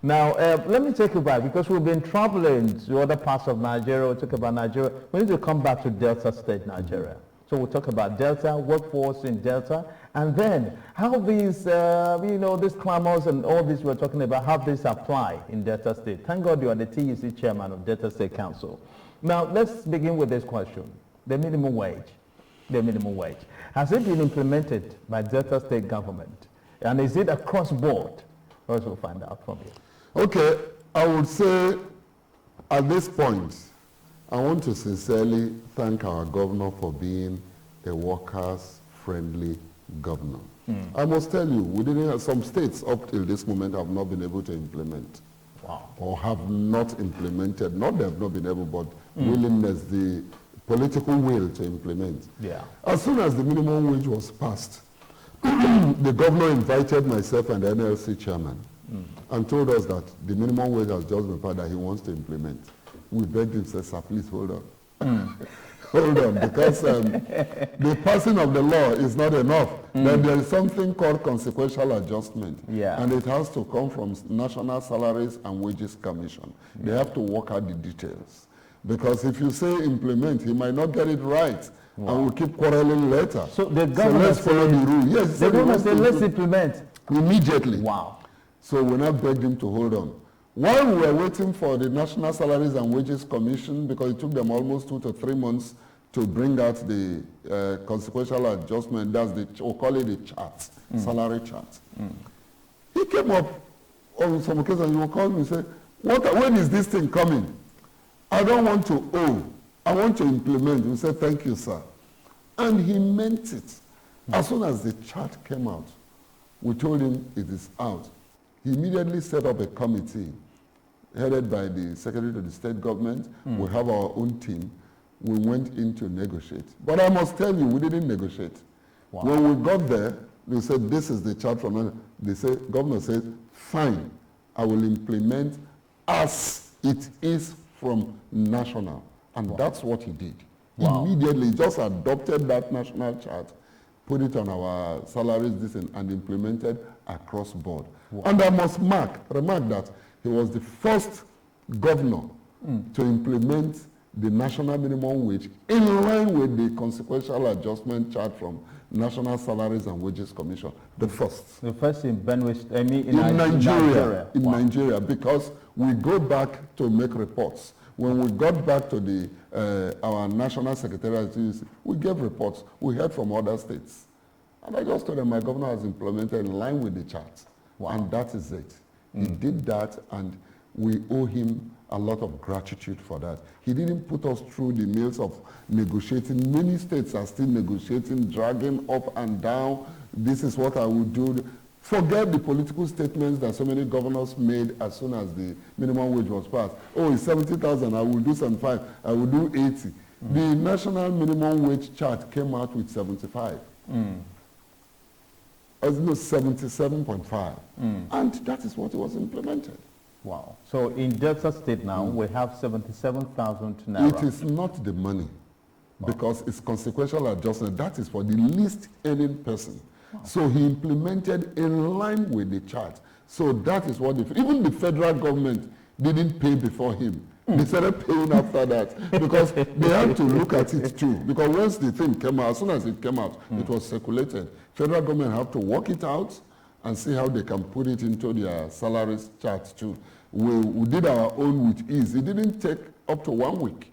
Now, let me take you back, because we've been traveling to other parts of Nigeria. We'll talk about Nigeria. We need to come back to Delta State, Nigeria. So we'll talk about Delta, workforce in Delta, and then how these, these clamors and all this we're talking about, how this apply in Delta State. Thank God you are the TUC chairman of Delta State Council. Now, let's begin with this question. The minimum wage. The minimum wage. Has it been implemented by Delta State government? And is it across board? Let's we'll find out from you. Okay, I would say at this point, I want to sincerely thank our governor for being a workers-friendly governor. I must tell you, we didn't have some states up till this moment have not been able to implement. Wow. Or have not implemented, not they have not been able, but willingness, the political will to implement. Yeah. As soon as the minimum wage was passed, the governor invited myself and the NLC chairman and told us that the minimum wage has just been passed that he wants to implement. We begged him, said, sir, please hold on. Hold on, because the passing of the law is not enough. Then there is something called consequential adjustment. Yeah. And it has to come from National Salaries and Wages Commission. They have to work out the details. Because if you say implement, he might not get it right. Wow. And we'll keep quarreling later. So the government let's follow the rule. Yes, the government said, let's implement. Immediately. Wow. So we now begged him to hold on. While we were waiting for the National Salaries and Wages Commission, because it took them almost 2 to 3 months to bring out the consequential adjustment, that's we'll call it the chart, salary chart. He came up on some occasion, he will call me and say, when is this thing coming? I don't want to owe, I want to implement. We said, thank you, sir. And he meant it. As soon as the chart came out, we told him it is out. He immediately set up a committee headed by the Secretary to the State Government. We have our own team. We went in to negotiate. But I must tell you, we didn't negotiate. Wow. When we got there, they said, this is the chart from, they said, governor said, fine, I will implement as it is from national. And that's what he did. Wow. Immediately, just adopted that national chart, put it on our salaries, and implemented across board. Wow. And I must remark that he was the first governor to implement the national minimum wage in line with the consequential adjustment chart from National Salaries and Wages Commission. The first. The first in Benue, in Nigeria. In wow. Nigeria, because we go back to make reports. When we got back to the our national secretariat, we gave reports. We heard from other states. And I just told them my governor has implemented in line with the chart. Wow. And that is it. He did that, and we owe him a lot of gratitude for that. He didn't put us through the mills of negotiating. Many states are still negotiating, dragging up and down. This is what I will do. Forget the political statements that so many governors made as soon as the minimum wage was passed. Oh, it's 70,000, I will do 75, I will do 80. The national minimum wage chart came out with 75. As no, 77.5. And that is what was implemented. Wow. So in Delta State now, we have 77,000 naira. It is not the money, because it's consequential adjustment. That is for the least earning person. Wow. So he implemented in line with the chart. So that is what, even the federal government didn't pay before him. They started paying after that, because they had to look at it too. Because once the thing came out, as soon as it came out, it was circulated. Federal government have to work it out and see how they can put it into their salaries chart too. We did our own with ease. It didn't take up to 1 week.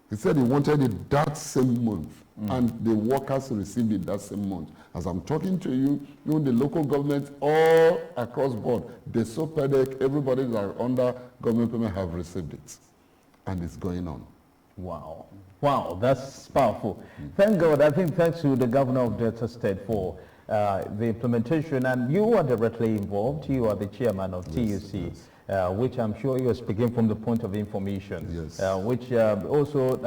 He said he wanted it that same month, and the workers received it that same month. As I'm talking to you, even the local government all across board, the SOPEDEC, everybody that are under government payment have received it. And it's going on. Wow. Wow, that's powerful. Thank God. I think thanks to the governor of Delta State for the implementation, and you are directly involved. You are the chairman of TUC, which I'm sure you are speaking from the point of information, which also,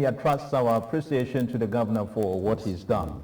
attracts our appreciation to the governor for what he's done.